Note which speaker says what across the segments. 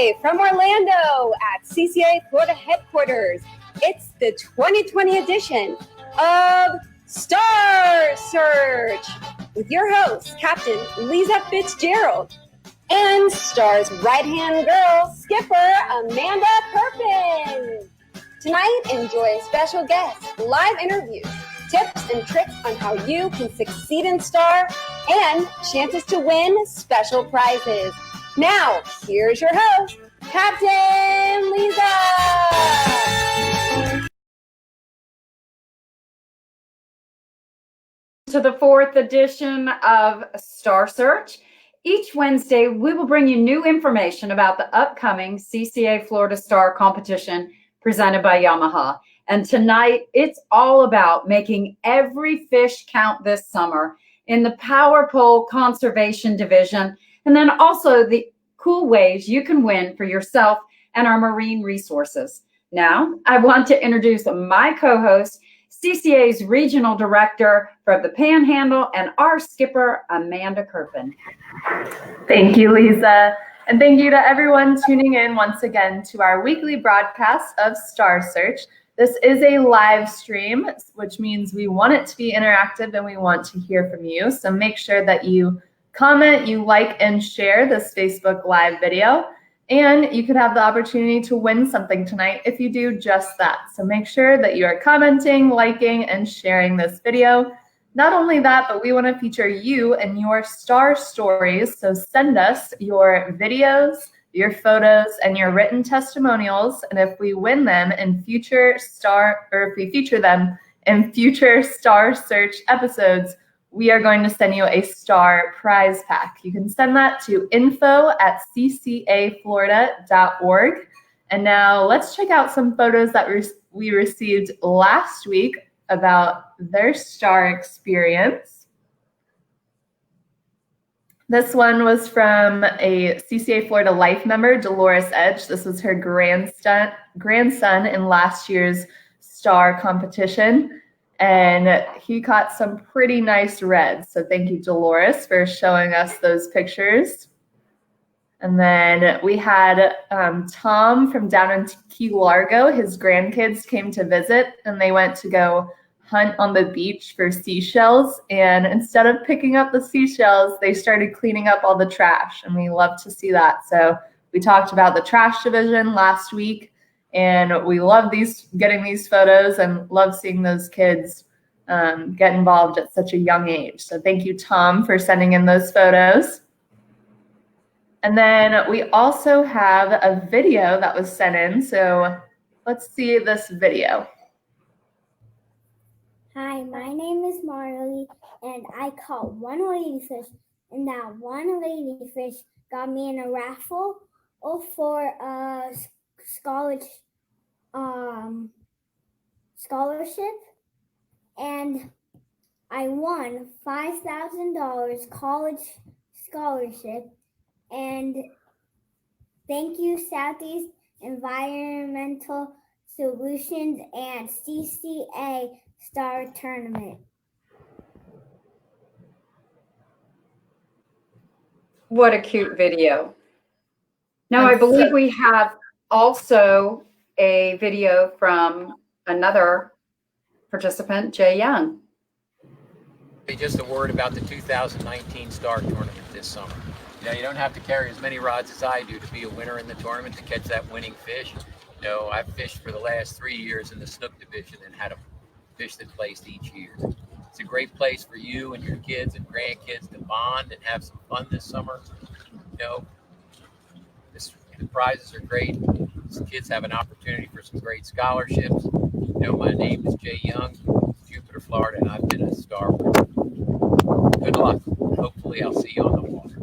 Speaker 1: Live from Orlando at CCA Florida headquarters, it's the 2020 edition of Star Search with your host, Captain Lisa Fitzgerald, and Star's right-hand girl, skipper Amanda Perpin. Tonight, enjoy special guests, live interviews, tips and tricks on how you can succeed in Star, and chances to win special prizes. Now, here's your host, Captain Lisa.
Speaker 2: To the fourth edition of Star Search. Each Wednesday, we will bring you new information about the upcoming CCA Florida Star competition presented by Yamaha. And tonight, it's all about making every fish count this summer in the Power Pole Conservation Division, and then also the cool ways you can win for yourself and our marine resources. Now, I want to introduce my co-host, CCA's Regional Director for the Panhandle, and our skipper, Amanda Kerpen.
Speaker 3: Thank you, Lisa. And thank you to everyone tuning in once again to our weekly broadcast of Star Search. This is a live stream, which means we want it to be interactive and we want to hear from you. So make sure that you comment, you like, and share this Facebook Live video. And you could have the opportunity to win something tonight if you do just that. So make sure that you are commenting, liking, and sharing this video. Not only that, but we want to feature you and your star stories. So send us your videos, your photos, and your written testimonials. And if we win them in future if we feature them in future Star Search episodes, we are going to send you a star prize pack. You can send that to info@ccaflorida.org. And now let's check out some photos that we received last week about their star experience. This one was from a CCA Florida Life member, Dolores Edge. This was her grandson in last year's star competition. And he caught some pretty nice reds. So thank you, Dolores, for showing us those pictures. And then we had Tom from down in Key Largo. His grandkids came to visit, and they went to go hunt on the beach for seashells. And instead of picking up the seashells, they started cleaning up all the trash. And we love to see that. So we talked about the trash division last week. And we love getting these photos and love seeing those kids get involved at such a young age. So thank you, Tom, for sending in those photos. And then we also have a video that was sent in. So let's see this video.
Speaker 4: Hi, my name is Marley, and I caught one ladyfish, and that one ladyfish got me in a raffle for a scholarship, and I won $5,000 college scholarship. And thank you, Southeast Environmental Solutions and CCA Star Tournament.
Speaker 2: What a cute video. Now, I believe we have also a video from another participant, Jay Young.
Speaker 5: Just a word about the 2019 Star Tournament this summer. You don't have to carry as many rods as I do to be a winner in the tournament to catch that winning fish. I've fished for the last 3 years in the snook division and had a fish that placed each year. It's a great place for you and your kids and grandkids to bond and have some fun this summer. The prizes are great. These kids have an opportunity for some great scholarships. My name is Jay Young, Jupiter, Florida, and I've been a star winner. Good luck. Hopefully I'll see you on the water.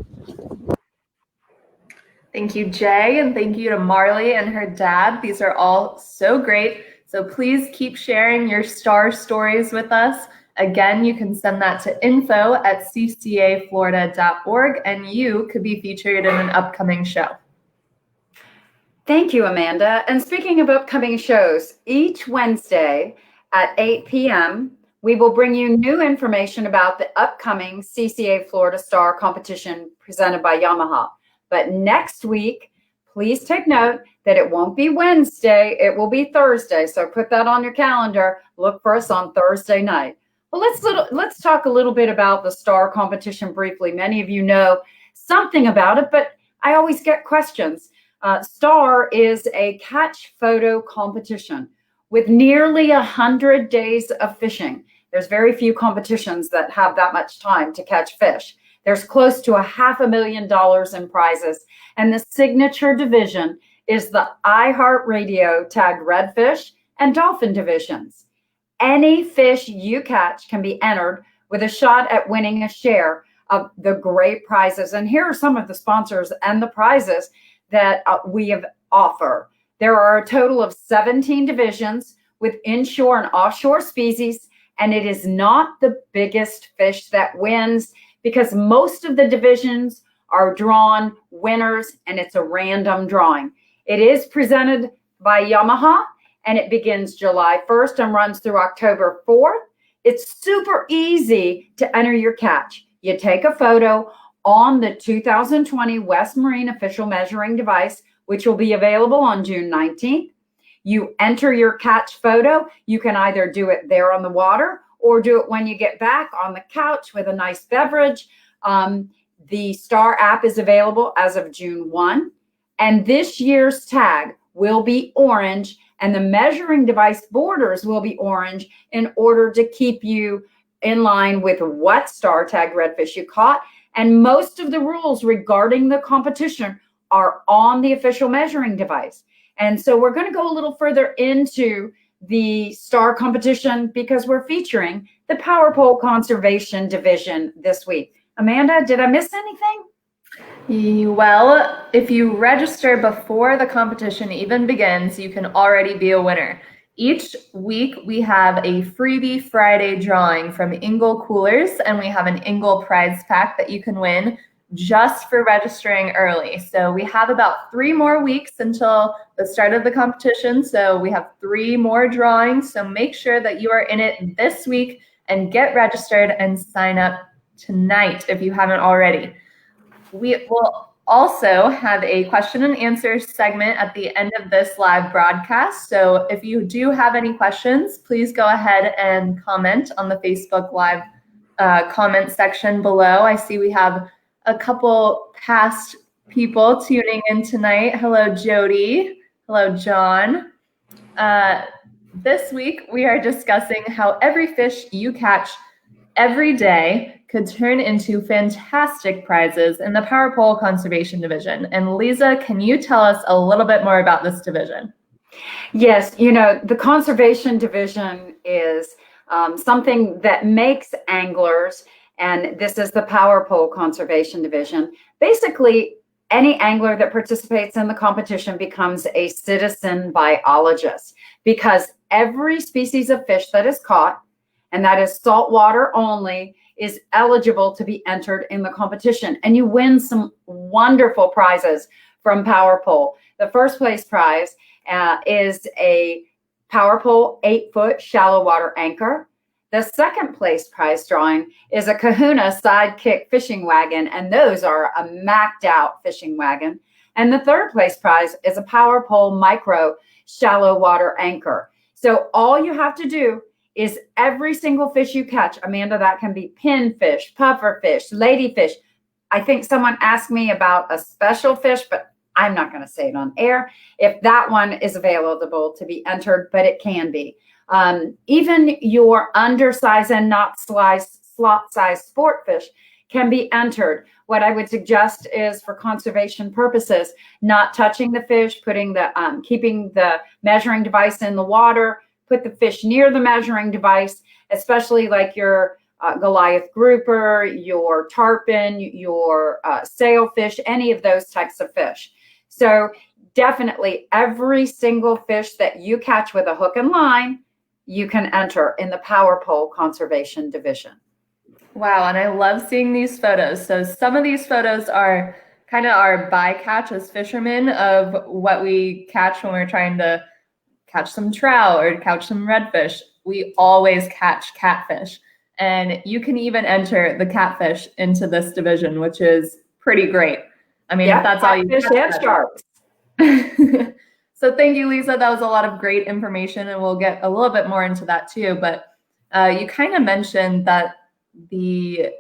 Speaker 3: Thank you, Jay, and thank you to Marley and her dad. These are all so great. So please keep sharing your star stories with us. Again, you can send that to info@ccaflorida.org, and you could be featured in an upcoming show.
Speaker 2: Thank you, Amanda. And speaking of upcoming shows, each Wednesday at 8 p.m., we will bring you new information about the upcoming CCA Florida Star competition presented by Yamaha. But next week, please take note that it won't be Wednesday, it will be Thursday. So put that on your calendar. Look for us on Thursday night. Well, let's talk a little bit about the STAR competition briefly. Many of you know something about it, but I always get questions. STAR is a catch photo competition with nearly 100 days of fishing. There's very few competitions that have that much time to catch fish. There's close to $500,000 in prizes, and the signature division is the iHeartRadio tagged redfish and dolphin divisions. Any fish you catch can be entered with a shot at winning a share of the great prizes. And here are some of the sponsors and the prizes that we have offer. There are a total of 17 divisions with inshore and offshore species, and it is not the biggest fish that wins because most of the divisions are drawn winners, and it's a random drawing. It is presented by Yamaha, and it begins July 1st and runs through October 4th. It's super easy to enter your catch. You take a photo on the 2020 West Marine official measuring device, which will be available on June 19th. You enter your catch photo. You can either do it there on the water or do it when you get back on the couch with a nice beverage. The STAR app is available as of June 1. And this year's tag will be orange, and the measuring device borders will be orange in order to keep you in line with what STAR tag redfish you caught. And most of the rules regarding the competition are on the official measuring device. And so we're going to go a little further into the STAR competition because we're featuring the Power Pole Conservation Division this week. Amanda, did I miss anything?
Speaker 3: Well, if you register before the competition even begins, you can already be a winner. Each week we have a freebie Friday drawing from Ingle Coolers, and we have an Ingle prize pack that you can win just for registering early. So we have about 3 more weeks until the start of the competition. So we have 3 more drawings. So make sure that you are in it this week and get registered and sign up tonight if you haven't already. We will also have a question and answer segment at the end of this live broadcast. So if you do have any questions, please go ahead and comment on the Facebook Live comment section below. I see we have a couple past people tuning in tonight. Hello, Jody. Hello, John. This week, we are discussing how every fish you catch every day could turn into fantastic prizes in the Power Pole Conservation Division. And Lisa, can you tell us a little bit more about this division?
Speaker 2: Yes, the Conservation Division is something that makes anglers, and this is the Power Pole Conservation Division. Basically, any angler that participates in the competition becomes a citizen biologist because every species of fish that is caught, and that is saltwater only, is eligible to be entered in the competition. And you win some wonderful prizes from Power Pole. The first place prize is a Power Pole 8-foot shallow water anchor. The second place prize drawing is a Kahuna Sidekick fishing wagon, and those are a macked out fishing wagon. And the third place prize is a Power Pole micro shallow water anchor. So all you have to do is every single fish you catch, Amanda, that can be pinfish, pufferfish, ladyfish. I think someone asked me about a special fish, but I'm not going to say it on air. If that one is available to be entered, but it can be. Even your undersized and not slot-sized sport fish can be entered. What I would suggest is, for conservation purposes, not touching the fish, keeping the measuring device in the water, put the fish near the measuring device, especially like your Goliath grouper, your tarpon, your sailfish, any of those types of fish. So definitely every single fish that you catch with a hook and line, you can enter in the Power Pole Conservation Division.
Speaker 3: Wow, and I love seeing these photos. So some of these photos are kind of our bycatch as fishermen of what we catch when we're trying to catch some trout or catch some redfish. We always catch catfish. And you can even enter the catfish into this division, which is pretty great. I mean, if that's all you
Speaker 2: catfish and sharks.
Speaker 3: So thank you, Lisa. That was a lot of great information, and we'll get a little bit more into that too. But you kind of mentioned that the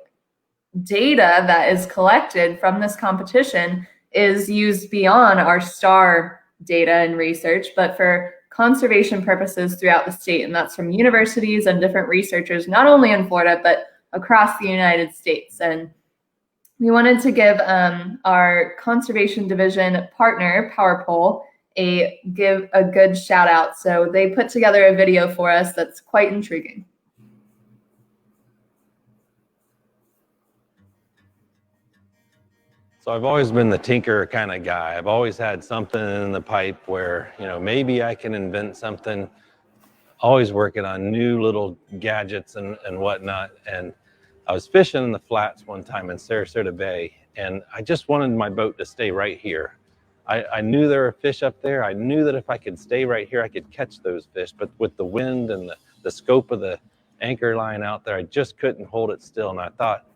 Speaker 3: data that is collected from this competition is used beyond our STAR data and research, but for conservation purposes throughout the state. And that's from universities and different researchers, not only in Florida, but across the United States. And we wanted to give our conservation division partner, PowerPole, give a good shout out. So they put together a video for us that's quite intriguing.
Speaker 6: So I've always been the tinker kind of guy. I've always had something in the pipe where, maybe I can invent something, always working on new little gadgets and whatnot. And I was fishing in the flats one time in Sarasota Bay, and I just wanted my boat to stay right here. I knew there were fish up there. I knew that if I could stay right here, I could catch those fish. But with the wind and the scope of the anchor line out there, I just couldn't hold it still. And I thought,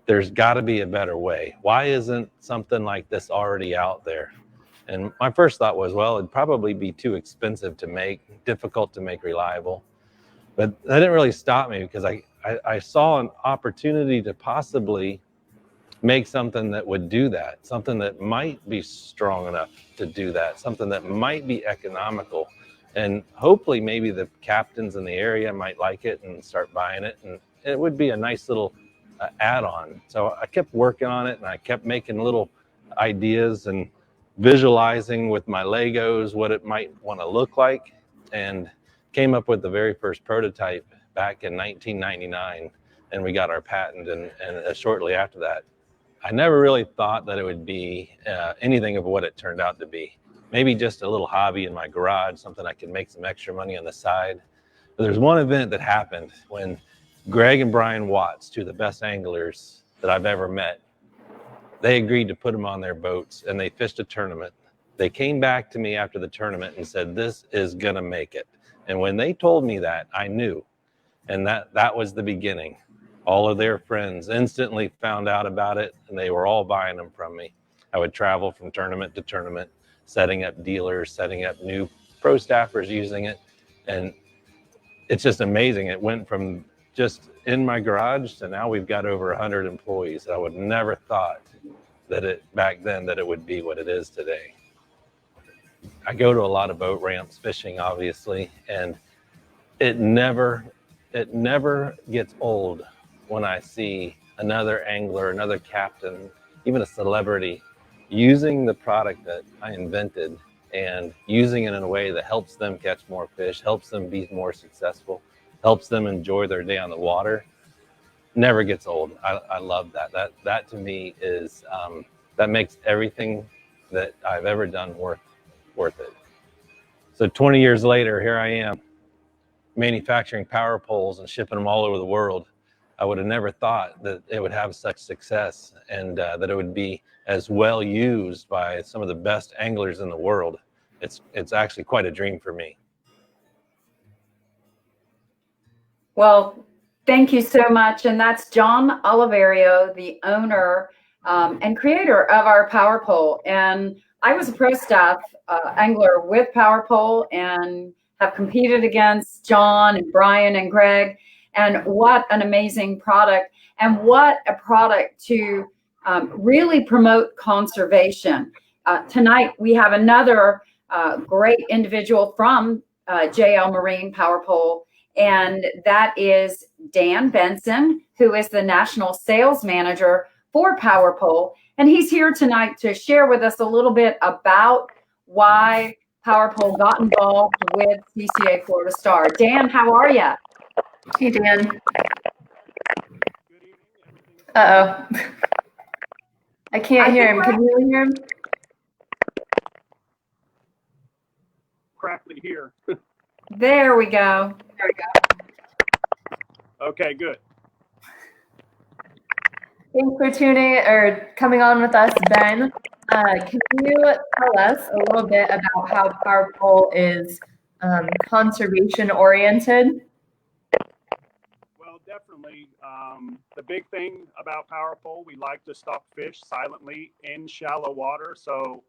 Speaker 6: there's got to be a better way. Why isn't something like this already out there? And my first thought was, well, it'd probably be too expensive to make, difficult to make reliable. But that didn't really stop me, because I saw an opportunity to possibly make something that would do that, something that might be strong enough to do that, something that might be economical. And hopefully maybe the captains in the area might like it and start buying it. And it would be a nice little add-on. So I kept working on it, and I kept making little ideas and visualizing with my Legos what it might want to look like, and came up with the very first prototype back in 1999, and we got our patent and shortly after that. I never really thought that it would be anything of what it turned out to be. Maybe just a little hobby in my garage, something I could make some extra money on the side. But there's one event that happened when Greg and Brian Watts, two of the best anglers that I've ever met, they agreed to put them on their boats, and they fished a tournament. They came back to me after the tournament and said, this is gonna make it. And when they told me that, I knew. And that was the beginning. All of their friends instantly found out about it, and they were all buying them from me. I would travel from tournament to tournament, setting up dealers, setting up new pro staffers using it. And it's just amazing. It went from just in my garage to now we've got over 100 employees. I would never thought that back then that it would be what it is today. I go to a lot of boat ramps fishing, obviously, and it never gets old when I see another angler, another captain, even a celebrity using the product that I invented and using it in a way that helps them catch more fish, helps them be more successful, helps them enjoy their day on the water. Never gets old. I love that. That to me is, that makes everything that I've ever done worth it. So 20 years later, here I am manufacturing power poles and shipping them all over the world. I would have never thought that it would have such success, and that it would be as well used by some of the best anglers in the world. It's actually quite a dream for me.
Speaker 2: Well, thank you so much. And that's John Oliverio, the owner and creator of our power pole. And I was a pro staff angler with power pole and have competed against John and Brian and Greg. And what an amazing product, and what a product to really promote conservation. Tonight, we have another great individual from JL Marine Power Pole, and that is Dan Benson, who is the National Sales Manager for Power Pole. And he's here tonight to share with us a little bit about why Power Pole got involved with CCA Florida Star. Dan, how are you?
Speaker 3: Hey, Dan. Uh-oh. I can't hear him. Can you hear him?
Speaker 7: Crackly here.
Speaker 2: There we go.
Speaker 7: Okay, good.
Speaker 3: Thanks for coming on with us, Ben. Can you tell us a little bit about how Power Pole is conservation oriented?
Speaker 7: Well, definitely. The big thing about Power Pole, we like to stop fish silently in shallow water. So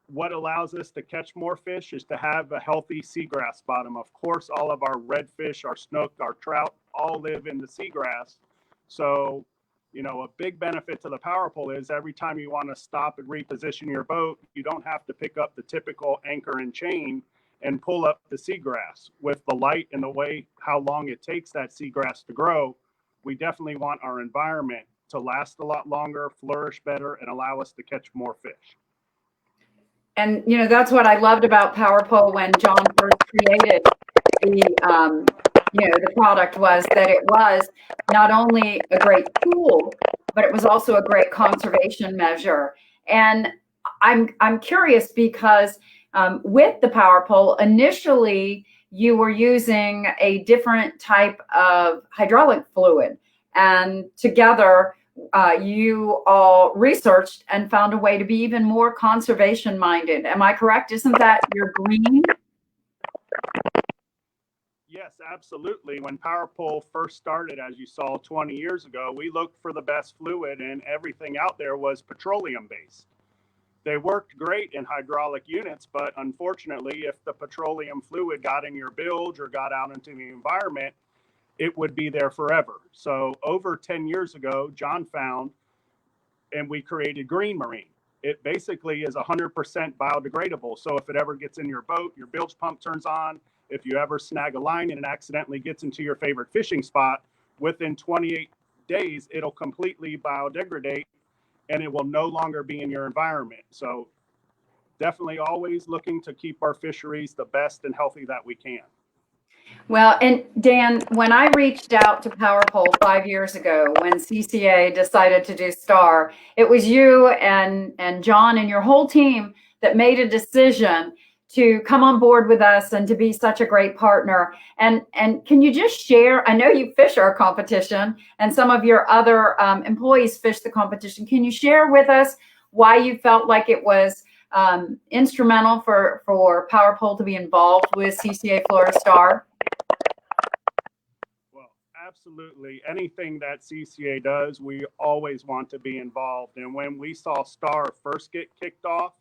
Speaker 7: what allows us to catch more fish is to have a healthy seagrass bottom. Of course, all of our redfish, our snook, our trout all live in the seagrass. So, you know, a big benefit to the power pole is every time you want to stop and reposition your boat, you don't have to pick up the typical anchor and chain and pull up the seagrass. With the light and the way how long it takes that seagrass to grow, we definitely want our environment to last a lot longer, flourish better, and allow us to catch more fish.
Speaker 2: And, you know, that's what I loved about Power Pole when John first created the, you know, the product, was that it was not only a great tool, but it was also a great conservation measure. And I'm curious because with the Power Pole, initially you were using a different type of hydraulic fluid, and together you all researched and found a way to be even more conservation minded. Am I correct? Isn't that your green?
Speaker 7: Yes, absolutely. When Power Pole first started, as you saw 20 years ago, we looked for the best fluid, and everything out there was petroleum based. They worked great in hydraulic units, but unfortunately, if the petroleum fluid got in your bilge or got out into the environment, it would be there forever. So over 10 years ago, John found, and we created Green Marine. It basically is 100% biodegradable. So if it ever gets in your boat, your bilge pump turns on, if you ever snag a line and it accidentally gets into your favorite fishing spot, within 28 days, it'll completely biodegrade and it will no longer be in your environment. So definitely always looking to keep our fisheries the best and healthy that we can.
Speaker 2: Well, and Dan, when I reached out to Power Pole 5 years ago, when CCA decided to do STAR, it was you and John and your whole team that made a decision to come on board with us and to be such a great partner. And can you just share, I know you fish our competition and some of your other employees fish the competition. Can you share with us why you felt like it was instrumental for Power Pole to be involved with CCA Florida STAR?
Speaker 7: Well, absolutely. Anything that CCA does, we always want to be involved. And when we saw STAR first get kicked off,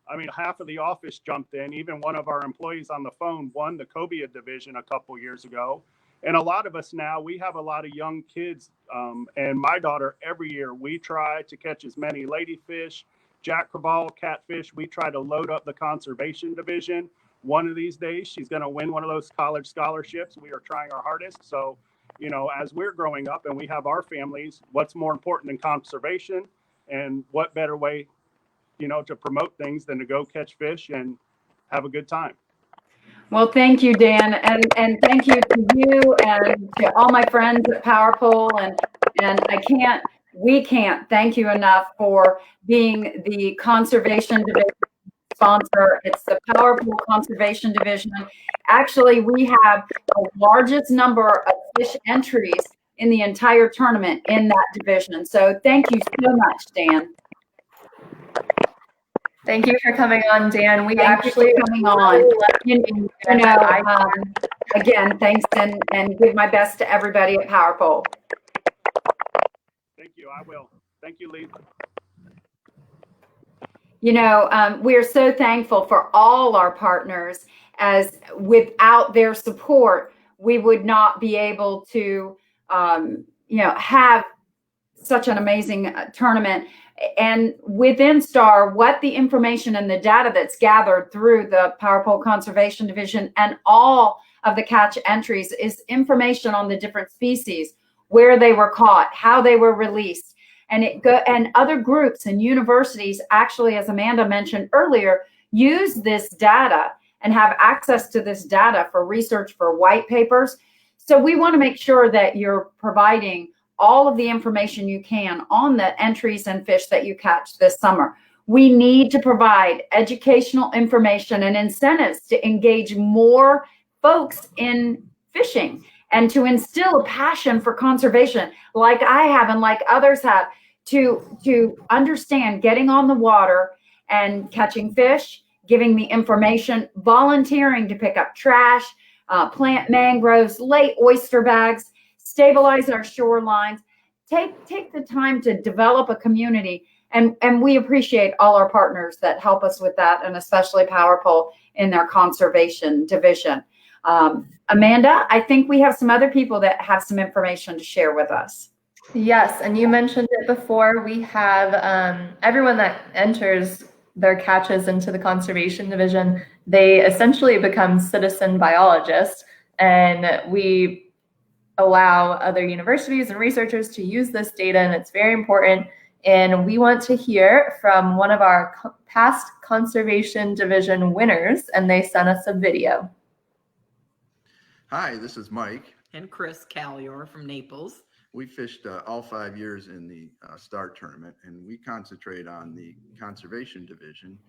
Speaker 7: I mean, half of the office jumped in. Even one of our employees on the phone won the cobia division a couple years ago. And a lot of us now, we have a lot of young kids. And my daughter, every year, we try to catch as many ladyfish, jack crevalle, catfish. We try to load up the conservation division. One of these days, she's going to win one of those college scholarships. We are trying our hardest. So, you know, as we're growing up and we have our families, what's more important than conservation? And what better way, you know, to promote things than to go catch fish and have a good time.
Speaker 2: Well, thank you, Dan, and thank you to you and to all my friends at Power Pole, and we can't thank you enough for being the conservation division sponsor. It's the Power Pole Conservation Division. Actually, we have the largest number of fish entries in the entire tournament in that division. So thank you so much, Dan.
Speaker 3: Thank you for coming on, Dan. We
Speaker 2: Thank
Speaker 3: actually
Speaker 2: you for coming on. You know, again, thanks, and give my best to everybody at Power Pole.
Speaker 7: Thank you. I will. Thank you, Lee.
Speaker 2: You know, we are so thankful for all our partners, as without their support, we would not be able to, you know, have such an amazing tournament. And within STAR, what the information and the data that's gathered through the Power Pole Conservation Division and all of the catch entries is information on the different species, where they were caught, how they were released. And other groups and universities actually, as Amanda mentioned earlier, use this data and have access to this data for research for white papers. So we want to make sure that you're providing all of the information you can on the entries and fish that you catch this summer. We need to provide educational information and incentives to engage more folks in fishing and to instill a passion for conservation, like I have and like others have, to understand getting on the water and catching fish, giving the information, volunteering to pick up trash, plant mangroves, lay oyster bags, stabilize our shorelines, take the time to develop a community And we appreciate all our partners that help us with that, and especially PowerPole in their conservation division. Amanda, I think we have some other people that have some information to share with us.
Speaker 3: Yes, and you mentioned it before. We have everyone that enters their catches into the conservation division, they essentially become citizen biologists, and we allow other universities and researchers to use this data, and it's very important. And we want to hear from one of our past conservation division winners, and they sent us a video.
Speaker 8: Hi, this is Mike.
Speaker 9: And Chris Callior from Naples.
Speaker 8: We fished all 5 years in the STAR tournament, and we concentrate on the conservation division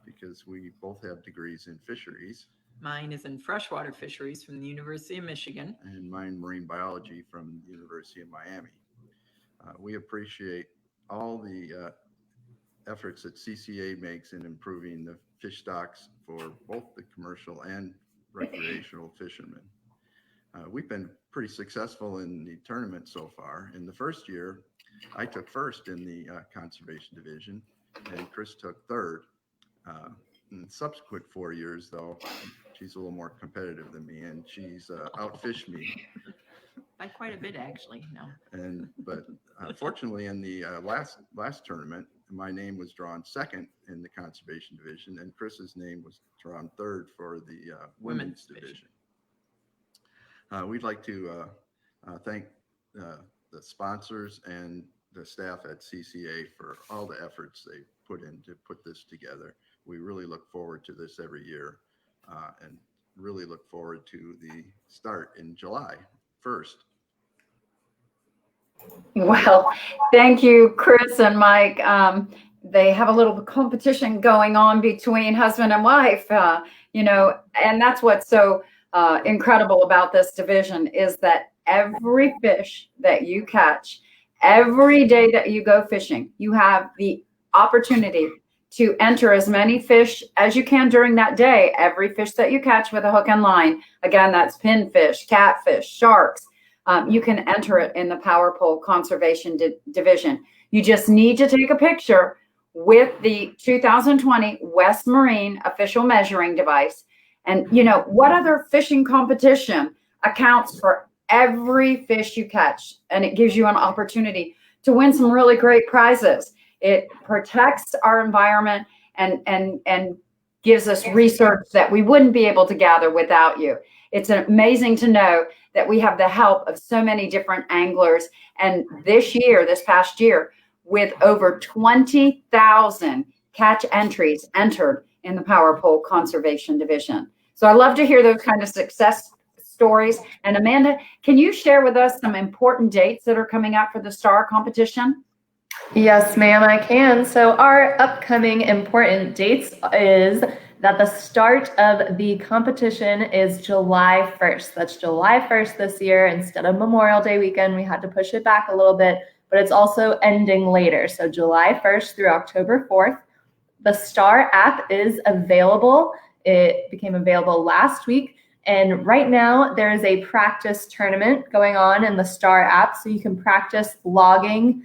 Speaker 8: because we both have degrees in fisheries.
Speaker 9: Mine is in freshwater fisheries from the University of Michigan.
Speaker 8: And mine marine biology from the University of Miami. We appreciate all the efforts that CCA makes in improving the fish stocks for both the commercial and recreational fishermen. We've been pretty successful in the tournament so far. In the first year, I took first in the conservation division, and Chris took third. In the subsequent 4 years, though, she's a little more competitive than me, and she's outfished me.
Speaker 9: By quite a bit, actually. No.
Speaker 8: But fortunately, in the last tournament, my name was drawn second in the conservation division, and Chris's name was drawn third for the women's division. We'd like to thank the sponsors and the staff at CCA for all the efforts they put in to put this together. We really look forward to this every year and really look forward to the start in July 1st.
Speaker 2: Well, thank you, Chris and Mike. They have a little competition going on between husband and wife, and that's what's so incredible about this division is that every fish that you catch, every day that you go fishing, you have the opportunity to enter as many fish as you can during that day. Every fish that you catch with a hook and line, again, that's pinfish, catfish, sharks, you can enter it in the PowerPole Conservation Division. You just need to take a picture with the 2020 West Marine official measuring device. And what other fishing competition accounts for every fish you catch? And it gives you an opportunity to win some really great prizes. It protects our environment and gives us research that we wouldn't be able to gather without you. It's amazing to know that we have the help of so many different anglers. And this past year, with over 20,000 catch entries entered in the PowerPole Conservation Division. So I love to hear those kind of success stories. And Amanda, can you share with us some important dates that are coming up for the STAR competition?
Speaker 3: Yes, ma'am, I can. So our upcoming important dates is that the start of the competition is July 1st. That's July 1st this year. Instead of Memorial Day weekend, we had to push it back a little bit, but it's also ending later. So July 1st through October 4th. The STAR app is available. It became available last week. And right now there is a practice tournament going on in the STAR app. So you can practice logging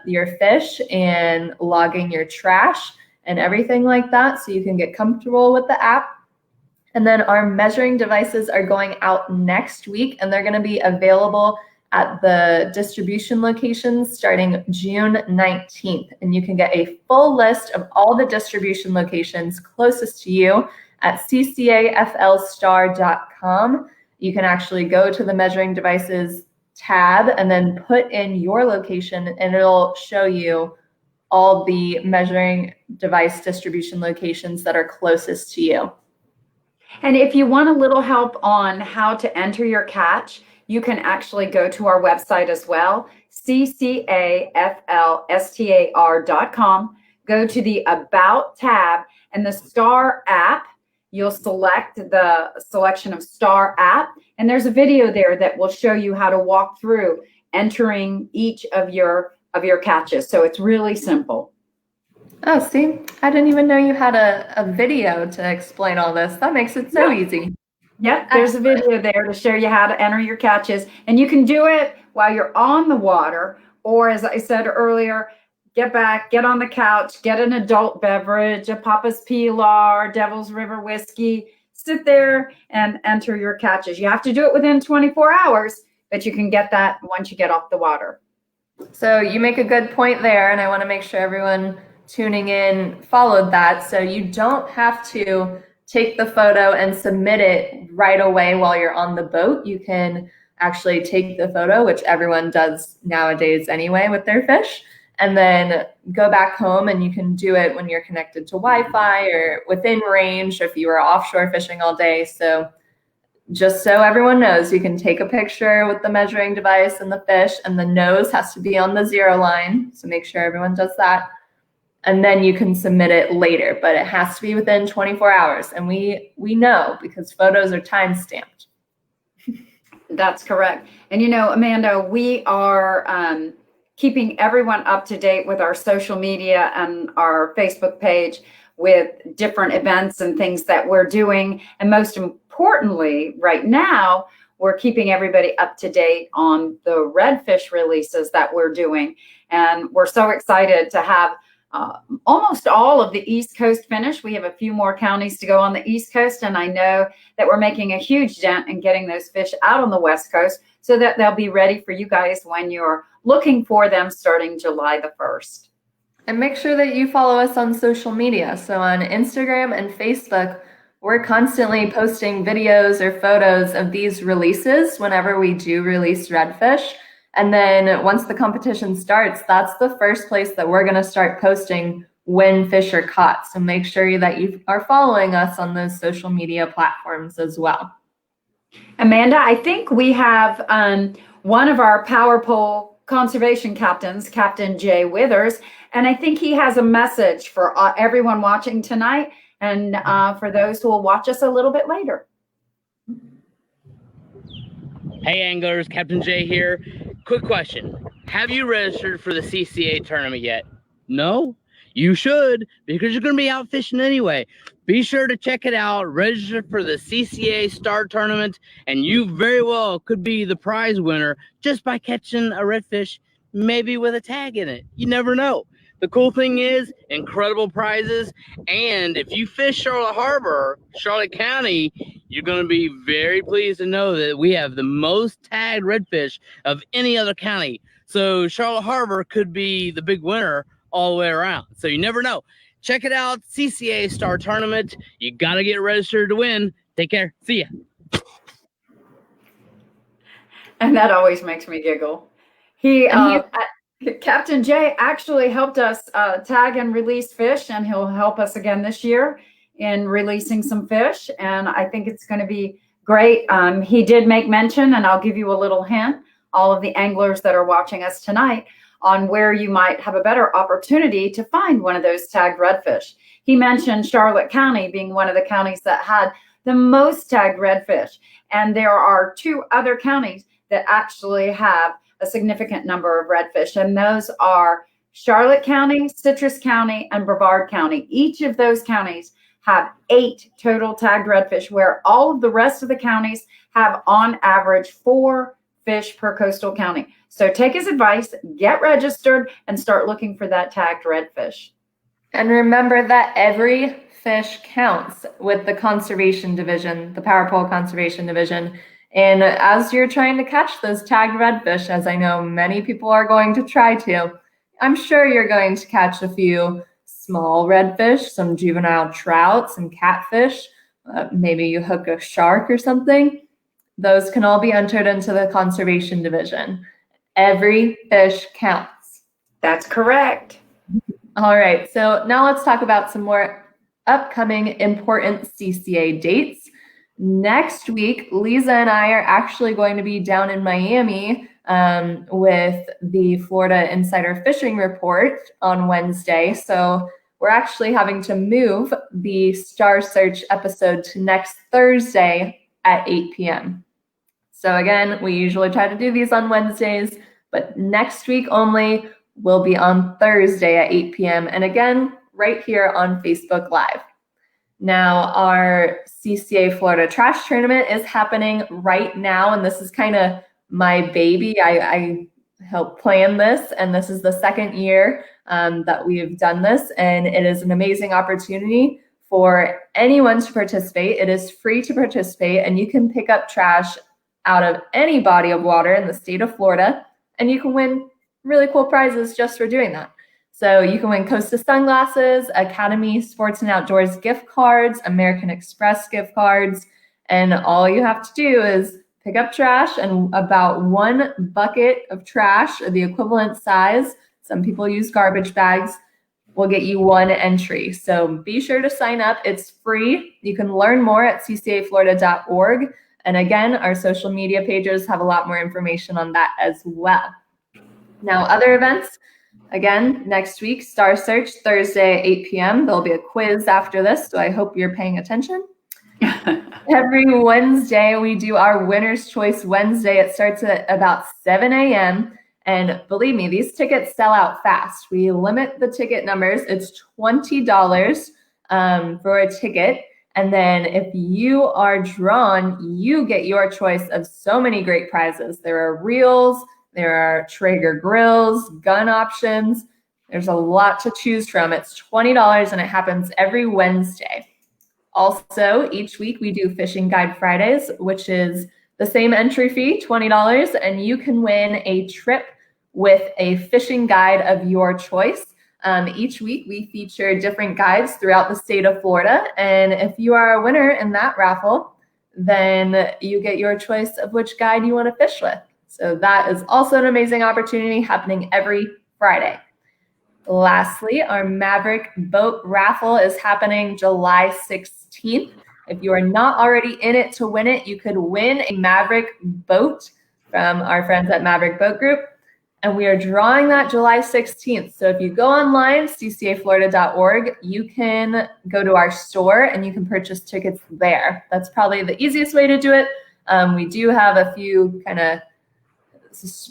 Speaker 3: your fish and logging your trash and everything like that. So you can get comfortable with the app. And then our measuring devices are going out next week, and they're going to be available at the distribution locations starting June 19th. And you can get a full list of all the distribution locations closest to you at ccaflstar.com. You can actually go to the measuring devices tab and then put in your location, and it'll show you all the measuring device distribution locations that are closest to you.
Speaker 2: And if you want a little help on how to enter your catch, you can actually go to our website as well, ccaflstar.com. Go to the About tab and the STAR app. You'll select the selection of STAR app, and there's a video there that will show you how to walk through entering each of your catches. So it's really simple.
Speaker 3: Oh, see, I didn't even know you had a video to explain all this. That makes it so easy.
Speaker 2: Yep, there's a video there to show you how to enter your catches. And you can do it while you're on the water, or as I said earlier, get back, get on the couch, get an adult beverage, a Papa's Pilar, Devil's River whiskey, sit there and enter your catches. You have to do it within 24 hours, but you can get that once you get off the water.
Speaker 3: So you make a good point there, and I want to make sure everyone tuning in followed that. So you don't have to take the photo and submit it right away while you're on the boat. You can actually take the photo, which everyone does nowadays anyway with their fish, and then go back home, and you can do it when you're connected to Wi-Fi or within range if you are offshore fishing all day. So just so everyone knows, you can take a picture with the measuring device and the fish, and the nose has to be on the 0 line. So make sure everyone does that. And then you can submit it later, but it has to be within 24 hours. And we know because photos are time stamped.
Speaker 2: That's correct. And you know, Amanda, we are keeping everyone up to date with our social media and our Facebook page with different events and things that we're doing. And most importantly, right now, we're keeping everybody up to date on the redfish releases that we're doing. And we're so excited to have almost all of the East Coast finished. We have a few more counties to go on the East Coast, and I know that we're making a huge dent in getting those fish out on the West Coast so that they'll be ready for you guys when you're looking for them starting July the 1st.
Speaker 3: And make sure that you follow us on social media. So on Instagram and Facebook, we're constantly posting videos or photos of these releases whenever we do release redfish. And then once the competition starts, that's the first place that we're going to start posting when fish are caught. So make sure that you are following us on those social media platforms as well.
Speaker 2: Amanda, I think we have one of our Power Pole conservation captains, Captain Jay Withers, and I think he has a message for everyone watching tonight and for those who will watch us a little bit later.
Speaker 10: Hey anglers, Captain Jay here. Quick question. Have you registered for the CCA tournament yet? No? You should, because you're going to be out fishing anyway. Be sure to check it out. Register for the CCA Star Tournament, and you very well could be the prize winner just by catching a redfish, maybe with a tag in it. You never know. The cool thing is, incredible prizes, and if you fish Charlotte Harbor, Charlotte County, you're going to be very pleased to know that we have the most tagged redfish of any other county. So Charlotte Harbor could be the big winner all the way around. So you never know. Check it out, CCA Star Tournament. You got to get registered to win. Take care. See ya.
Speaker 2: And that always makes me giggle. Captain Jay actually helped us tag and release fish, and he'll help us again this year in releasing some fish. And I think it's going to be great. He did make mention, and I'll give you a little hint, all of the anglers that are watching us tonight, on where you might have a better opportunity to find one of those tagged redfish. He mentioned Charlotte County being one of the counties that had the most tagged redfish. And there are 2 other counties that actually have a significant number of redfish. And those are Charlotte County, Citrus County, and Brevard County. Each of those counties have 8 total tagged redfish, where all of the rest of the counties have on average 4 fish per coastal county. So take his advice, get registered, and start looking for that tagged redfish.
Speaker 3: And remember that every fish counts with the conservation division, the Power Pole Conservation Division. And as you're trying to catch those tagged redfish, as I know many people are going to try to, I'm sure you're going to catch a few small redfish, some juvenile trout, some catfish, maybe you hook a shark or something. Those can all be entered into the conservation division. Every fish counts.
Speaker 2: That's correct.
Speaker 3: All right, so now let's talk about some more upcoming important CCA dates. Next week, Lisa and I are actually going to be down in Miami with the Florida Insider Fishing Report on Wednesday. So we're actually having to move the Star Search episode to next Thursday at 8 p.m. So again, we usually try to do these on Wednesdays, but next week only will be on Thursday at 8 p.m. And again, right here on Facebook Live. Now, our CCA Florida Trash Tournament is happening right now, and this is kind of my baby. I helped plan this, and this is the second year that we have done this, and it is an amazing opportunity for anyone to participate. It is free to participate, and you can pick up trash out of any body of water in the state of Florida, and you can win really cool prizes just for doing that. So you can win Costa sunglasses, Academy Sports and Outdoors gift cards, American Express gift cards, and all you have to do is pick up trash, and about 1 bucket of trash, or the equivalent size, some people use garbage bags, will get you 1 entry. So be sure to sign up. It's free. You can learn more at ccaflorida.org. And again, our social media pages have a lot more information on that as well. Now, other events, again, next week, Star Search, Thursday, 8 p.m. There'll be a quiz after this, so I hope you're paying attention. Every Wednesday, we do our Winner's Choice Wednesday. It starts at about 7 a.m. And believe me, these tickets sell out fast. We limit the ticket numbers. It's $20 for a ticket. And then if you are drawn, you get your choice of so many great prizes. There are reels, there are Traeger grills, gun options. There's a lot to choose from. It's $20 and it happens every Wednesday. Also, each week we do Fishing Guide Fridays, which is the same entry fee, $20, and you can win a trip with a fishing guide of your choice. Each week we feature different guides throughout the state of Florida, and if you are a winner in that raffle, then you get your choice of which guide you want to fish with. So that is also an amazing opportunity happening every Friday. Lastly, our Maverick boat raffle is happening July 16th. If you are not already in it to win it, you could win a Maverick boat from our friends at Maverick Boat Group. And we are drawing that July 16th. So if you go online, ccaflorida.org, you can go to our store and you can purchase tickets there. That's probably the easiest way to do it. We do have a few kind of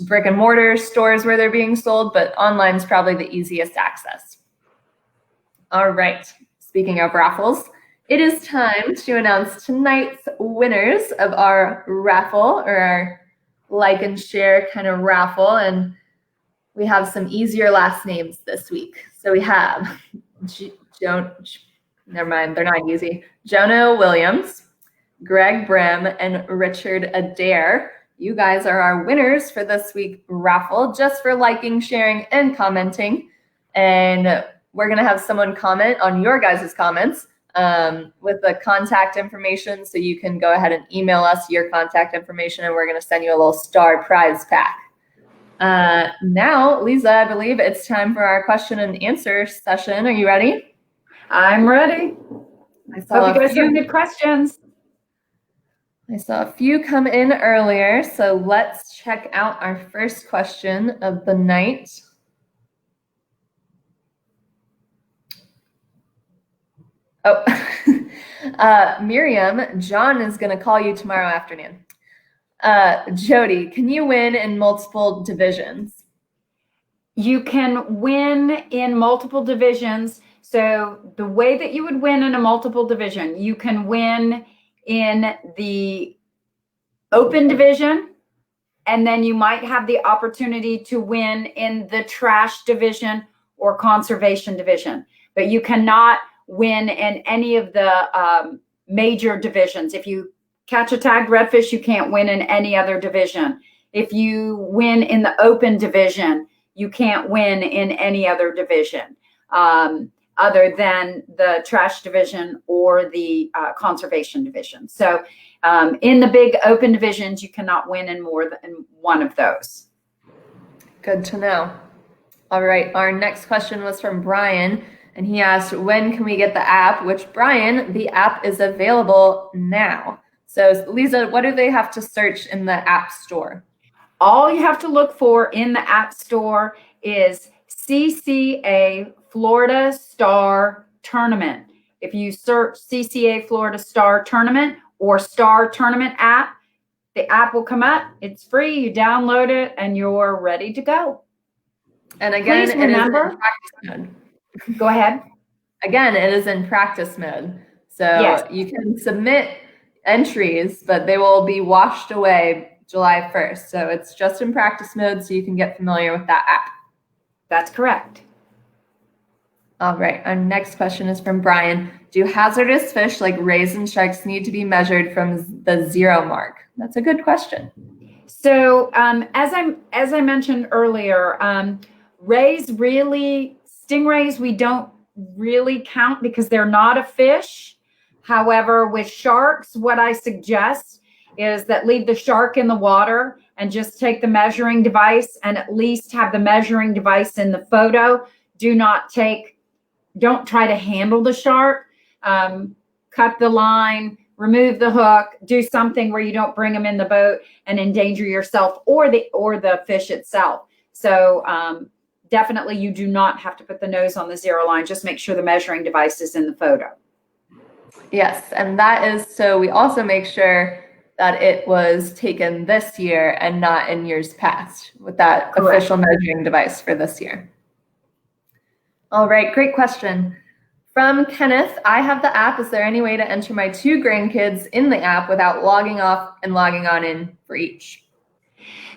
Speaker 3: brick and mortar stores where they're being sold, but online is probably the easiest access. All right, speaking of raffles, it is time to announce tonight's winners of our raffle, or our like and share kind of raffle. And we have some easier last names this week. So we have never mind, they're not easy. Jono Williams, Greg Brim, and Richard Adair. You guys are our winners for this week's raffle, just for liking, sharing, and commenting. And we're going to have someone comment on your guys' comments with the contact information. So you can go ahead and email us your contact information, and we're going to send you a little star prize pack. Now, Lisa, I believe it's time for our question and answer session. Are you ready?
Speaker 2: I'm ready.
Speaker 3: I saw
Speaker 2: Hope you guys have good questions.
Speaker 3: I saw a few come in earlier, so let's check out our first question of the night. Oh, Miriam, John is going to call you tomorrow afternoon. Jody, can you win in multiple divisions?
Speaker 2: You can win in multiple divisions. So the way that you would win in a multiple division, you can win in the open division, and then you might have the opportunity to win in the trash division or conservation division, but you cannot win in any of the major divisions. If you catch a tagged redfish, you can't win in any other division. If you win in the open division, you can't win in any other division other than the trash division or the conservation division. So in the big open divisions, you cannot win in more than one of those.
Speaker 3: Good to know. All right, our next question was from Brian, and he asked, when can we get the app? Which, Brian, the app is available now. So Lisa, what do they have to search in the App Store?
Speaker 2: All you have to look for in the App Store is CCA Florida Star Tournament. If you search CCA Florida Star Tournament or Star Tournament app, the app will come up. It's free. You download it and you're ready to go.
Speaker 3: And again,
Speaker 2: Please remember,
Speaker 3: it is in practice mode.
Speaker 2: Go ahead.
Speaker 3: Again, it is in practice mode. So yes, you can submit entries, but they will be washed away July 1st. So it's just in practice mode, so you can get familiar with that app.
Speaker 2: That's correct.
Speaker 3: All right, our next question is from Brian. Do hazardous fish like rays and sharks need to be measured from the 0 mark? That's a good question.
Speaker 2: So as I mentioned earlier, stingrays we don't really count because they're not a fish. However, with sharks, what I suggest is that leave the shark in the water and just take the measuring device and at least have the measuring device in the photo. Don't try to handle the shark. Cut the line, remove the hook, do something where you don't bring them in the boat and endanger yourself or the fish itself. So definitely you do not have to put the nose on the 0 line. Just make sure the measuring device is in the photo.
Speaker 3: Yes, and that is so we also make sure that it was taken this year and not in years past with that
Speaker 2: Correct.
Speaker 3: Official measuring device for this year. All right, great question. From Kenneth, I have the app. Is there any way to enter my 2 grandkids in the app without logging off and logging on in for each?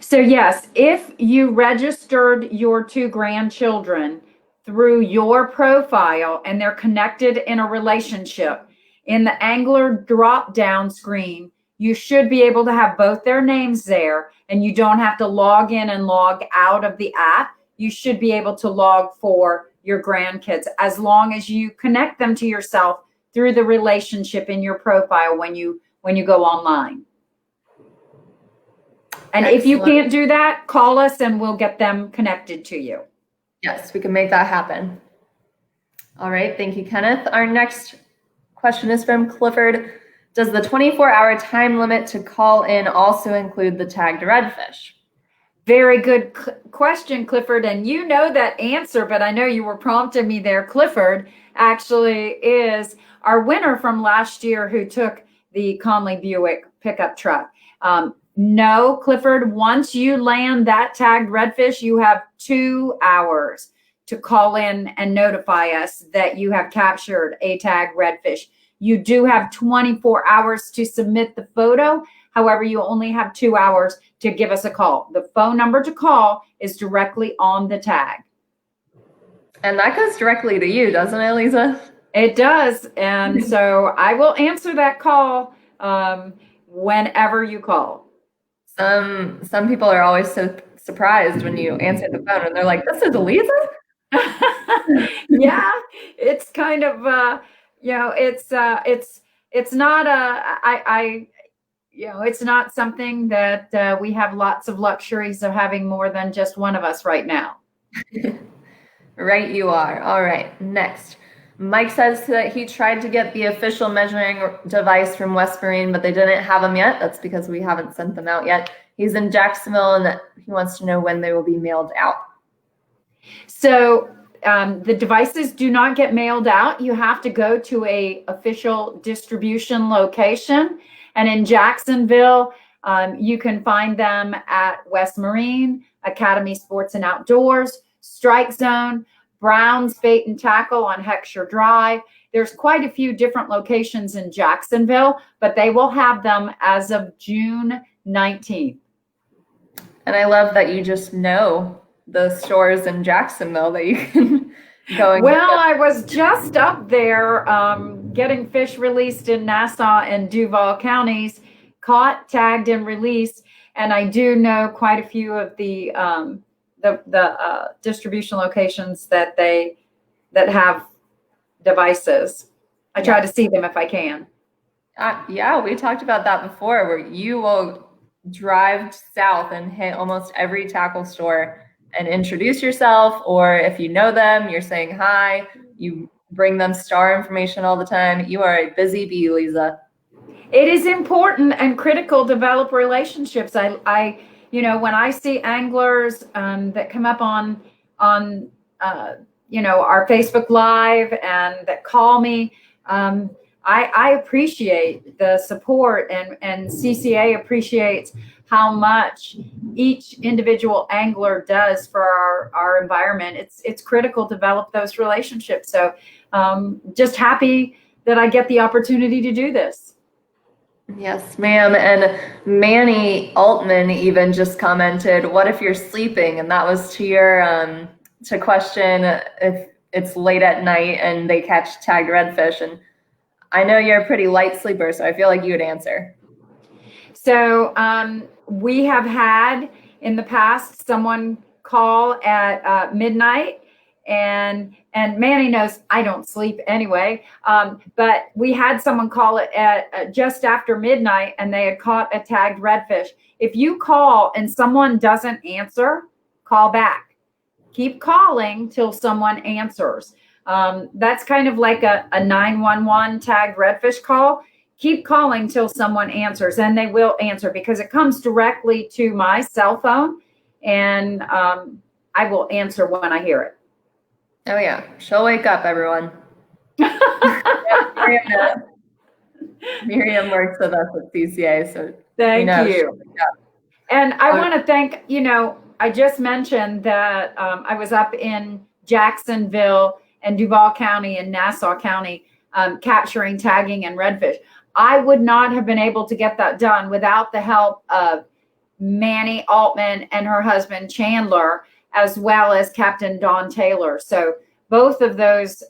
Speaker 2: So yes, if you registered your 2 grandchildren through your profile and they're connected in a relationship, in the angler drop-down screen, you should be able to have both their names there, and you don't have to log in and log out of the app. You should be able to log for your grandkids as long as you connect them to yourself through the relationship in your profile when you go online. And
Speaker 3: Excellent.
Speaker 2: If you can't do that, call us and we'll get them connected to you.
Speaker 3: Yes, we can make that happen. All right, thank you, Kenneth. Our next question is from Clifford. Does the 24-hour time limit to call in also include the tagged redfish?
Speaker 2: Very good question, Clifford. And you know that answer, but I know you were prompting me there. Clifford actually is our winner from last year who took the Conley Buick pickup truck. No, Clifford, once you land that tagged redfish, you have 2 hours to call in and notify us that you have captured a tagged redfish. You do have 24 hours to submit the photo. However, you only have 2 hours to give us a call. The phone number to call is directly on the tag.
Speaker 3: And that goes directly to you, doesn't it, Lisa?
Speaker 2: It does. And so I will answer that call whenever you call.
Speaker 3: Some people are always so surprised when you answer the phone and they're like, this is Lisa?
Speaker 2: Yeah, it's kind of, it's not it's not something that we have lots of luxuries of having more than just one of us right now.
Speaker 3: Right, you are. All right, next. Mike says that he tried to get the official measuring device from West Marine, but they didn't have them yet. That's because we haven't sent them out yet. He's in Jacksonville and he wants to know when they will be mailed out.
Speaker 2: So the devices do not get mailed out. You have to go to a official distribution location. And in Jacksonville, you can find them at West Marine, Academy Sports and Outdoors, Strike Zone, Brown's Bait and Tackle on Heckscher Drive. There's quite a few different locations in Jacksonville, but they will have them as of June 19th.
Speaker 3: And I love that you just know the stores in Jacksonville that you can go and
Speaker 2: Well, I was just up there getting fish released in Nassau and Duval counties, caught, tagged, and released. And I do know quite a few of the distribution locations that have devices. I try to see them if I can.
Speaker 3: Yeah, we talked about that before, where you will drive south and hit almost every tackle store and introduce yourself, or if you know them, you're saying hi. You bring them star information all the time. You are a busy bee, Lisa.
Speaker 2: It is important and critical to develop relationships. I when I see anglers that come up on our Facebook Live and that call me, I appreciate the support, and CCA appreciates how much each individual angler does for our environment. It's critical to develop those relationships. So just happy that I get the opportunity to do this.
Speaker 3: Yes, ma'am. And Manny Altman even just commented, what if you're sleeping? And that was to your to question if it's late at night and they catch tagged redfish. And I know you're a pretty light sleeper, so I feel like you would answer.
Speaker 2: So we have had in the past someone call at midnight, and Manny knows I don't sleep anyway. But we had someone call it at just after midnight, and they had caught a tagged redfish. If you call and someone doesn't answer, call back. Keep calling till someone answers. That's kind of like a 911 tagged redfish call. Keep calling till someone answers, and they will answer because it comes directly to my cell phone, and I will answer when I hear it.
Speaker 3: Oh yeah, she'll wake up, everyone. Miriam works with us at CCA, so
Speaker 2: thank you. And I want to thank, I just mentioned that I was up in Jacksonville and Duval County and Nassau County capturing, tagging, and redfish. I would not have been able to get that done without the help of Manny Altman and her husband Chandler, as well as Captain Don Taylor. So both of those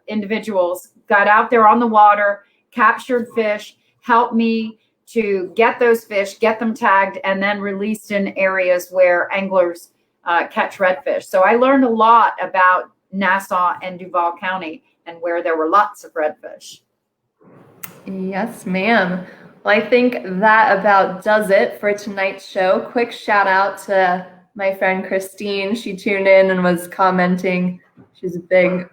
Speaker 2: individuals got out there on the water, captured fish, helped me to get those fish, get them tagged, and then released in areas where anglers catch redfish. So I learned a lot about Nassau and Duval County and where there were lots of redfish.
Speaker 3: Yes, ma'am. Well, I think that about does it for tonight's show. Quick shout out to my friend Christine. She tuned in and was commenting. She's a big,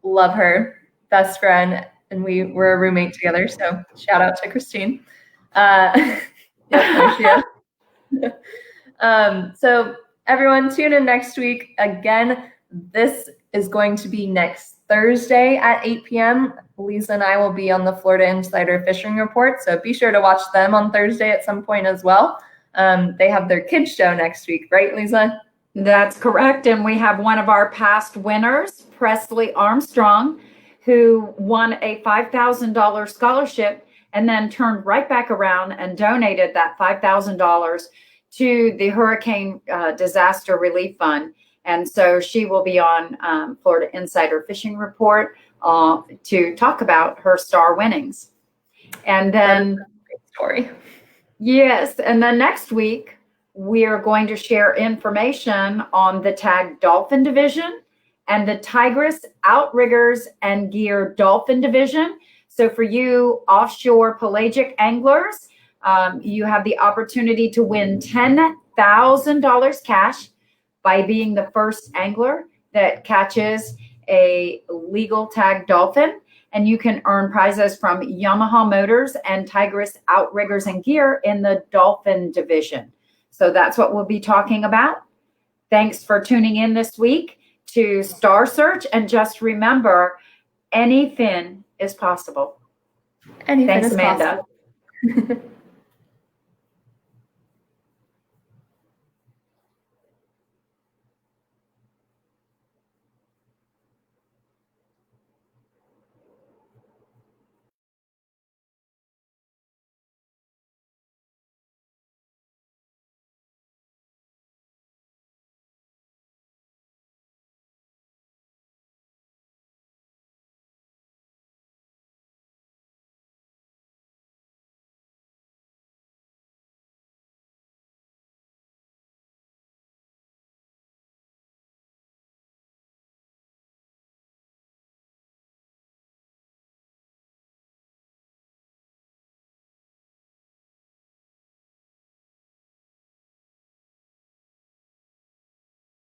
Speaker 3: love her, best friend, and we were a roommate together. So shout out to Christine. Yes, there she is. So everyone tune in next week. Again, this is going to be next Thursday at 8 p.m. Lisa and I will be on the Florida Insider Fishing Report, so be sure to watch them on Thursday at some point as well. They have their kids show next week, right, Lisa?
Speaker 2: That's correct. And we have one of our past winners, Presley Armstrong, who won a $5,000 scholarship and then turned right back around and donated that $5,000 to the Hurricane Disaster Relief Fund. And so she will be on Florida Insider Fishing Report to talk about her star winnings. And then,
Speaker 3: great story.
Speaker 2: Yes, and then next week, we are going to share information on the tagged dolphin division and the Tigress outriggers and gear dolphin division. So for you offshore pelagic anglers, you have the opportunity to win $10,000 cash by being the first angler that catches a legal tagged dolphin. And you can earn prizes from Yamaha Motors and Tigress outriggers and gear in the dolphin division. So that's what we'll be talking about. Thanks for tuning in this week to Star Search. And just remember, anything is possible.
Speaker 3: Anything
Speaker 2: Thanks,
Speaker 3: is
Speaker 2: Amanda.
Speaker 3: possible.